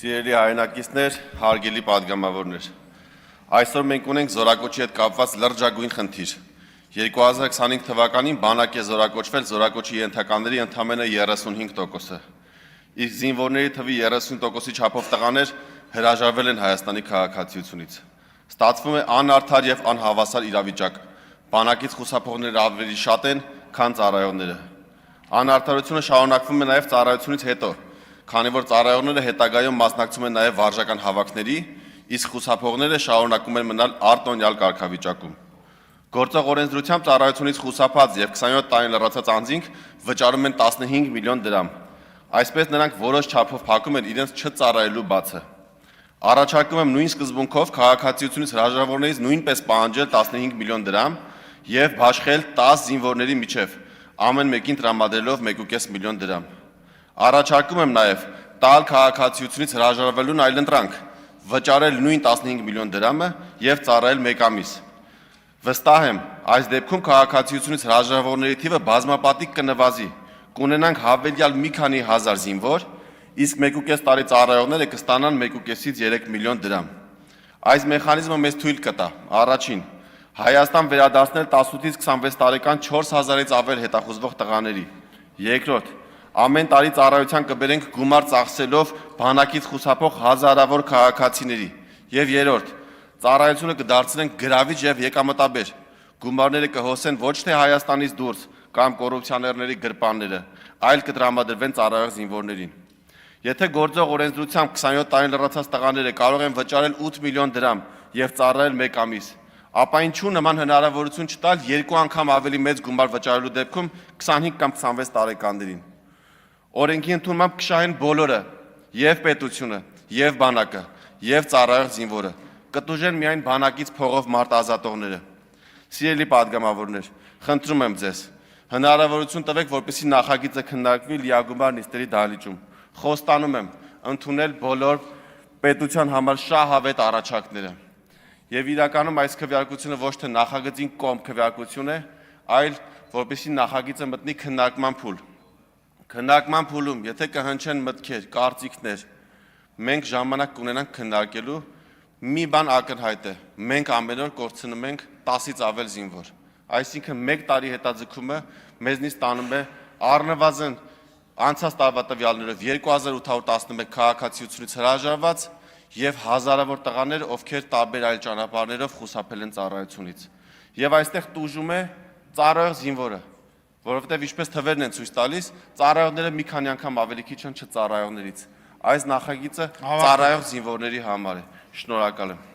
Սիրելի հայրենակիցներ, հարգելի պատգամավորներ, այսօր մենք ունենք զորակոչի հետ կապված լրջագույն խնդիր։ 2025 թվականին բանակ է զորակոչվել զորակոչի ենթականների ընդամենը 35%-ը։ Իսկ զինվորների թվի 30%-ի չափով տղաներ հրաժարվել են Հայաստանի քաղաքացիությունից։ Ստացվում է անարդար եւ անհավասար իրավիճակ։ Բանակից խուսափողները ավելի շատ են, քան ծառայողները։ Անարդարությունը շարունակվում է նաեւ ծառայությունից հետո, քանի որ ծառայողները հետագայում մասնակցում են նաեւ վարժական հավաքների, իսկ խուսափողները շարունակում են մնալ արտոնյալ կարգավիճակում։ Գործող օրենսդրությամբ ծառայությունից խուսափած եւ 27 տարին լրացած անձինք վճարում են 15 միլիոն դրամ։ Այսպես նրանք որոշ չափով փակում են իրենց չծառայելու բացը։ Առաջարկում եմ նույն սկզբունքով քաղաքացիությունից հրաժարվողներից նույնպես պահանջել 15 միլիոն դրամ եւ բաշխել 10 զինվորների միջև, ամեն մեկին տրամադրելով 1.5 միլիոն դրամ։ Առաջարկում եմ նաեւ տալ քաղաքացիությունից հրաժարվելուն այլընտրանք, վճարել նույն 15 միլիոն դրամը եւ ծառայել 1 ամիս։ Վստահ եմ, այս դեպքում քաղաքացիությունից հրաժարվողների թիվը բազմապատիկ կնվազի, կունենանք հավելյալ մի քանի հազար զինվոր, իսկ 1.5 տարի ծառայողները կստանան 1.5-ից 3 միլիոն դրամ։ Այս մեխանիզմը մեզ թույլ կտա. Առաջին, Հայաստան վերադարձնել 18-ից 26 տարեկան 4000-ից ավել հետախուզվող տղաների։ Երկրորդ, ամեն տարի ծառայության կբերենք գումար ծախսելով բանակից խուսափող հազարավոր քաղաքացիների։ Եվ երրորդ, ծառայությունը կդարձնենք գրավիչ եւ եկամտաբեր։ Գումարները կհոսեն ոչ թե Հայաստանից դուրս կամ կոռուպցիաներների գրպանները, այլ կտրամադրվեն ծառայող զինվորներին։ Եթե գործող օրենսդրությամբ 27 տարին լրացած տղաները կարող են վճարել 8 միլիոն դրամ եւ ծառայել 1 ամիս, ապա ինչու նման հնարավորություն չտալ 2 անգամ ավելի մեծ գումար վճարելու դեպքում 25 կամ 26 տարեկաններին։ Օրենքի ընդունմամբ կշահեն բոլորը՝ եւ պետությունը, եւ բանակը, եւ ծառայող զինվորը։ Կտուժեն միայն բանակից փողով մարդ ազատողները։ Սիրելի պատգամավորներ, խնդրում եմ ձեզ, հնարավորություն տվեք, որպեսզի նախագիծը քննարկվի լիագումար նիստերի դահլիճում։ Խոստանում եմ ընդունել բոլոր պետության համար շահավետ առաջարկները։ Եվ իրականում այս քվեարկությունը ոչ թե նախագծին կողմ քվեարկություն է, այլ որպեսզի նախագիծը մտնի քննարկման փուլ։ Քննարկման փուլում, եթե կհնչեն մտքեր, կարծիքներ, մենք ժամանակ կունենանք քննարկելու։ Մի բան ակնհայտ է, մենք ամեն օր կորցնում ենք 10-ից ավել զինվոր։ Այսինքն 1 տարի հետաձգումը մեզնից տանում է առնվազն անցած տարվա տվյալներով 2811 քաղաքացիությունից հրաժարված եւ հազարավոր տղաներ, ովքեր տարբեր այլ ճանապարհներով խուսափել են ծառայությունից։ Եվ այստեղ տուժում է ծառայող զինվորը, որովհետեւ ինչպես թվերն են ցույց տալիս, ծառայողները մի քանի անգամ ավելի քիչ են չծառայողներից։ Այս նախագիծը ծառայող զինվորների համար է։ Շնորհակալ եմ։